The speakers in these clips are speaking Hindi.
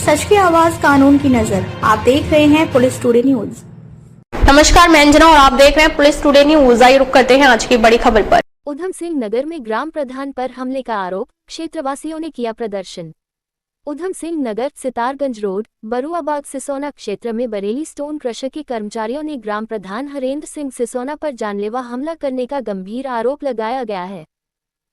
सच की आवाज, कानून की नजर। आप देख रहे हैं पुलिस टुडे न्यूज। नमस्कार, मैं अंजना और आप देख रहे हैं पुलिस टुडे न्यूज। आइए रुक करते हैं आज की बड़ी खबर पर। उधम सिंह नगर में ग्राम प्रधान पर हमले का आरोप, क्षेत्रवासियों ने किया प्रदर्शन। उधम सिंह नगर, सितारगंज रोड, बरुआबाग सिसोना क्षेत्र में बरेली स्टोन क्रशर के कर्मचारियों ने ग्राम प्रधान हरेंद्र सिंह सिसोना पर जानलेवा हमला करने का गंभीर आरोप लगाया गया है।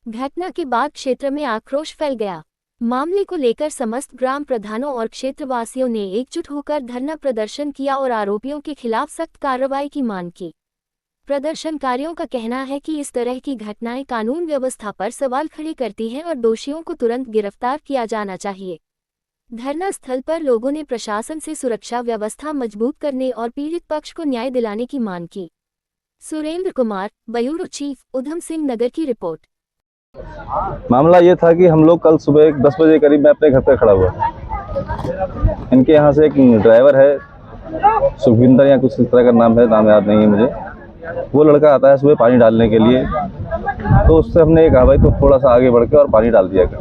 घटना के बाद क्षेत्र में आक्रोश फैल गया। मामले को लेकर समस्त ग्राम प्रधानों और क्षेत्रवासियों ने एकजुट होकर धरना प्रदर्शन किया और आरोपियों के खिलाफ सख्त कार्रवाई की मांग की। प्रदर्शनकारियों का कहना है कि इस तरह की घटनाएं कानून व्यवस्था पर सवाल खड़े करती हैं और दोषियों को तुरंत गिरफ्तार किया जाना चाहिए। धरना स्थल पर लोगों ने प्रशासन से सुरक्षा व्यवस्था मजबूत करने और पीड़ित पक्ष को न्याय दिलाने की मांग की। सुरेंद्र कुमार, ब्यूरो चीफ, उधम सिंह नगर की रिपोर्ट। मामला ये था कि हम लोग कल सुबह 10 बजे करीब मैं अपने घर पर खड़ा हुआ। इनके यहाँ से एक ड्राइवर है, सुखविंदर या कुछ इस तरह का नाम है, नाम याद नहीं है मुझे। वो लड़का आता है सुबह पानी डालने के लिए, तो उससे हमने ये कहा भाई तो थोड़ा सा आगे बढ़ के और पानी डाल दिया कर।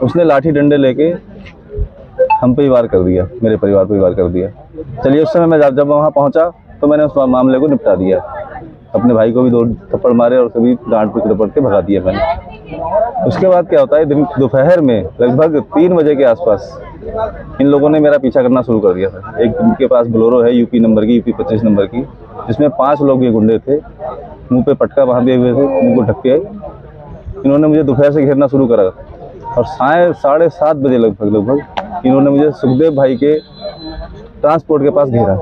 उसने लाठी डंडे लेके हम पे ही वार कर दिया, मेरे परिवार पे ही वार कर दिया। चलिए उस समय मैं जब वहाँ पहुँचा तो मैंने उस मामले को निपटा दिया। अपने भाई को भी 2 थप्पड़ मारे और कभी डांट पे लपट के भगा दिया मैंने। उसके बाद क्या होता है, दोपहर में लगभग 3 बजे के आसपास इन लोगों ने मेरा पीछा करना शुरू कर दिया था। एक इनके पास बोलेरो है यूपी नंबर की, यूपी 25 नंबर की, जिसमें 5 लोग ये गुंडे थे। मुंह पे पटका बांधे हुए थे, मुंह को ढक के इन्होंने मुझे दोपहर से घेरना शुरू करा और 7:30 बजे लगभग इन्होंने मुझे सुखदेव भाई के ट्रांसपोर्ट के पास घेरा।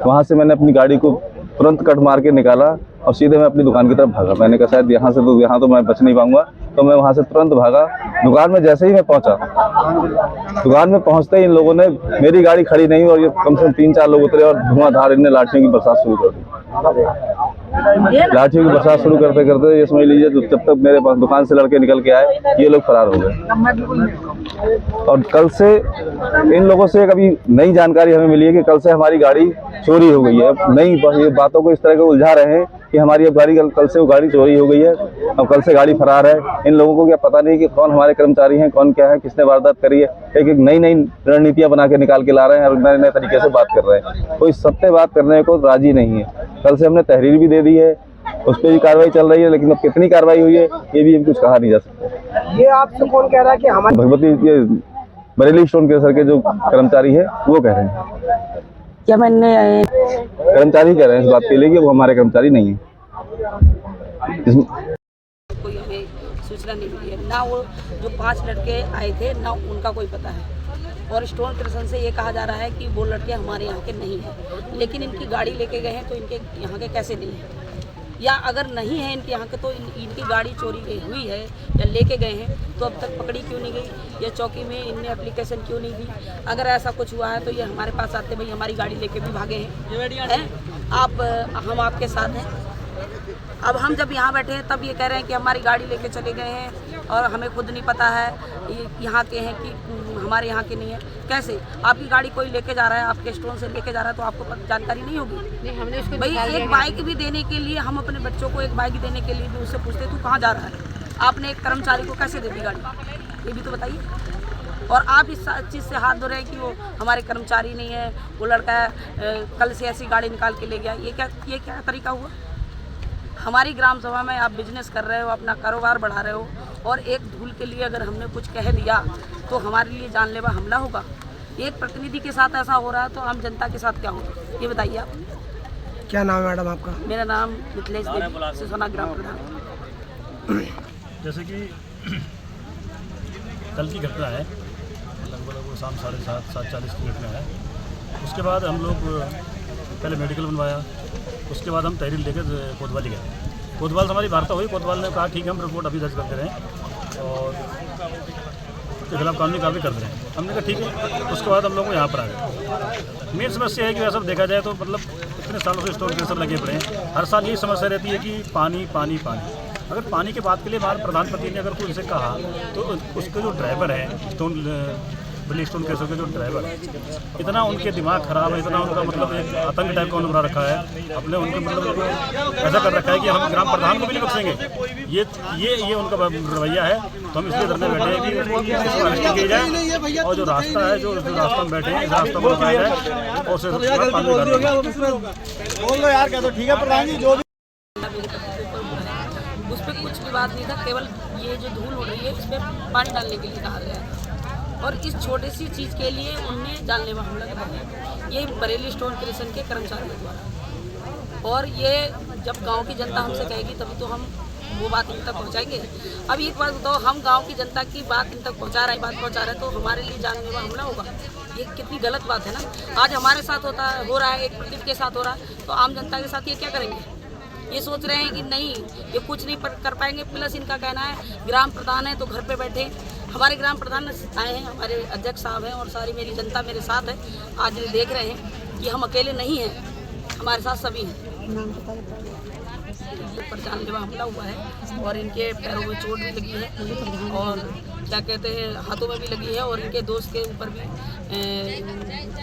वहाँ से मैंने अपनी गाड़ी को तुरंत कट मार के निकाला और सीधे मैं अपनी दुकान की तरफ भागा। मैंने कहा शायद यहाँ तो मैं बच नहीं पाऊंगा, तो मैं वहाँ से तुरंत भागा। दुकान में जैसे ही मैं पहुँचा, दुकान में पहुँचते ही इन लोगों ने, मेरी गाड़ी खड़ी नहीं और ये कम से कम 3-4 लोग उतरे और धुआंधार इनने लाठियों की बरसात शुरू कर दी। लाठियों की बरसात शुरू करते करते ये समझ लीजिए जब तक मेरे पास दुकान से लड़के निकल के आए, ये लोग फरार हो गए। और कल से इन लोगों से एक अभी नई जानकारी हमें मिली है कि कल से हमारी गाड़ी चोरी हो गई है। नई ये बातों को इस तरह के उलझा रहे हैं कि हमारी अब गाड़ी कल से वो गाड़ी चोरी हो गई है, अब कल से गाड़ी फरार है। इन लोगों को क्या पता नहीं कि कौन हमारे कर्मचारी हैं, कौन क्या है, किसने वारदात करी है। एक नई रणनीतियां बना के निकाल के ला रहे हैं और नए तरीके से बात कर रहे हैं। कोई सत्य बात करने को राजी नहीं है। कल से हमने तहरीर भी दे दी है, उस पर भी कार्रवाई चल रही है, लेकिन अब कितनी कार्रवाई हुई है ये भी कुछ कहा नहीं जा सकता। ये आपसे कौन कह रहा है कि हमारे भगवती ये बरेली स्टोन क्रशर के जो कर्मचारी है वो कह रहे हैं। क्या मैंने कर्मचारी कह रहे हैं इस बात के लिए कि वो हमारे कर्मचारी नहीं है। कोई हमें सूचना नहीं मिली है, ना वो जो 5 लड़के आए थे ना उनका कोई पता है। और स्टोन क्रशर से ये कहा जा रहा है कि वो लड़के हमारे यहाँ के नहीं हैं, लेकिन इनकी गाड़ी लेके गए हैं तो इनके यहाँ के कैसे नहीं हैं, या अगर नहीं है इनके यहाँ के तो इनकी गाड़ी चोरी हुई है या लेके गए हैं तो अब तक पकड़ी क्यों नहीं गई, या चौकी में इनने एप्लीकेशन क्यों नहीं दी। अगर ऐसा कुछ हुआ है तो ये हमारे पास आते, भाई हमारी गाड़ी लेके भी भागे हैं, हम आपके साथ हैं। अब हम जब यहाँ बैठे हैं तब ये कह रहे हैं कि हमारी गाड़ी लेके चले गए हैं और हमें खुद नहीं पता है यहाँ के हैं कि हमारे यहाँ के नहीं है। कैसे आपकी गाड़ी कोई लेके जा रहा है, आपके स्टोन से लेके जा रहा है तो आपको जानकारी नहीं होगी? नहीं, हमने उसको भाई एक बाइक भी देने के लिए, हम अपने बच्चों को एक बाइक देने के लिए भी उससे पूछते तू कहाँ जा रहा है, आपने एक कर्मचारी को कैसे दे दी गाड़ी, ये भी तो बताइए। और आप इस चीज़ से हाथ धो रहे हैं कि वो हमारे कर्मचारी नहीं है, वो लड़का कल से ऐसी गाड़ी निकाल के ले गया। ये क्या तरीका हुआ? हमारी ग्राम सभा में आप बिजनेस कर रहे हो, अपना कारोबार बढ़ा रहे हो, और एक धूल के लिए अगर हमने कुछ कह दिया तो हमारे लिए जानलेवा हमला होगा। एक प्रतिनिधि के साथ ऐसा हो रहा है तो आम जनता के साथ क्या होगा, ये बताइए आप। क्या नाम है मैडम आपका? मेरा नाम मिथिलेश देवी, सिसोना ग्राम प्रधान। जैसे कि कल की घटना है, लगभग वो शाम 7:30-7:40 की घटना है। उसके बाद हम लोग पहले मेडिकल बनवाया, उसके बाद हम तहरीर लेकर कोतवाली गए। कोतवाल से हमारी वार्ता हुई, कोतवाल ने कहा ठीक है हम रिपोर्ट अभी दर्ज करते रहें और उसके खिलाफ कानूनी कार्रवाई कर रहे हैं। हमने कहा ठीक है। उसके बाद हम लोग यहाँ पर आ गए। मेन समस्या है कि वैसा देखा जाए तो मतलब इतने सालों से स्टोन क्रशर लगे पड़े हैं, हर साल यही समस्या रहती है कि पानी पानी पानी। अगर पानी के बात के लिए हमारे प्रधानमंत्री ने अगर कोई उनसे कहा तो उसके जो ड्राइवर है स्टोन बरेली स्टोन केसों के जो ड्राइवर है, इतना उनके दिमाग खराब है, इतना उनका मतलब एक आतंक टाइप का उन्होंने बना रखा है। अपने उनके मतलब ऐसा कर रखा है कि हम ग्राम प्रधान को भी नहीं बख्शेंगे। ये उनका रवैया है। तो हम इसलिए धरने बैठे हैं कि अरेस्ट किया जाए और जो रास्ता है, जो रास्ता में बैठे हैं, इस रास्ता में रुकाया जाए और उसे बोल लो यार, क्या तो ठीक है प्रधान जी, जो उस पर कुछ विवाद नहीं था, केवल ये जो धूल उड़ रही है इस पर पानी डालने के लिए कहा गया है और इस छोटी सी चीज़ के लिए उनने जानलेवा हमला कराया। ये बरेली स्टोन क्रेशन के कर्मचारियों द्वारा, और ये जब गांव की जनता हमसे कहेगी तभी तो हम वो बात इन तक पहुंचाएंगे। अब एक बात बताओ, हम गांव की जनता की बात इन तक पहुंचा रहे हैं तो हमारे लिए जानलेवा हमला होगा? ये कितनी गलत बात है ना। आज हमारे साथ हो रहा है, एक प्रदीप के साथ हो रहा है, तो आम जनता के साथ ये क्या करेंगे? ये सोच रहे हैं कि नहीं, ये कुछ नहीं कर पाएंगे। प्लस इनका कहना है ग्राम प्रधान है तो घर पे बैठे। हमारे ग्राम प्रधान आए हैं, हमारे अध्यक्ष साहब हैं और सारी मेरी जनता मेरे साथ है। आज ये देख रहे हैं कि हम अकेले नहीं हैं, हमारे साथ सभी हैं। पर जानलेवा हमला हुआ है और इनके पैरों में चोट भी लगी है और क्या कहते हैं हाथों में भी लगी है और इनके दोस्त के ऊपर भी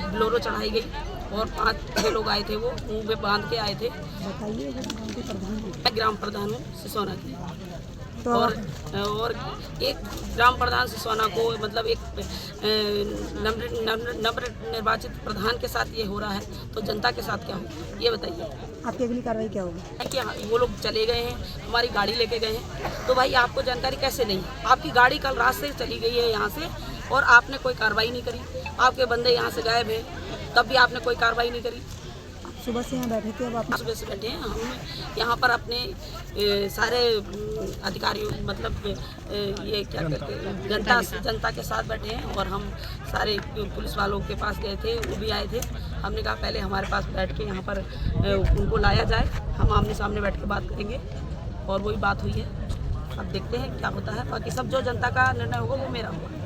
ब्लोरो चढ़ाई गई और 5-6 लोग आए थे, वो मुंह पे बांध के आए थे। मैं ग्राम प्रधान हूँ सिसोना की और एक ग्राम प्रधान सिसोना को मतलब एक नव निर्वाचित प्रधान के साथ ये हो रहा है तो जनता के साथ क्या होगा, ये बताइए। आपकी अगली कार्रवाई क्या होगी? क्या वो लोग चले गए हैं, हमारी गाड़ी लेके गए हैं, तो भाई आपको जानकारी कैसे नहीं? आपकी गाड़ी कल रात से चली गई है यहाँ से और आपने कोई कार्रवाई नहीं करी। आपके बंदे यहाँ से गायब हैं, तब भी आपने कोई कार्रवाई नहीं करी। सुबह से यहाँ बैठे थे, अब आप सुबह से बैठे हैं। हम यहाँ पर अपने सारे अधिकारियों मतलब ये क्या कहते हैं जनता के साथ बैठे हैं और हम सारे पुलिस वालों के पास गए थे, वो भी आए थे। हमने कहा पहले हमारे पास बैठ के यहाँ पर उनको लाया जाए, हम आमने सामने बैठ के बात करेंगे और वही बात हुई है। अब देखते हैं क्या होता है, बाकी सब जो जनता का निर्णय होगा वो मेरा होगा।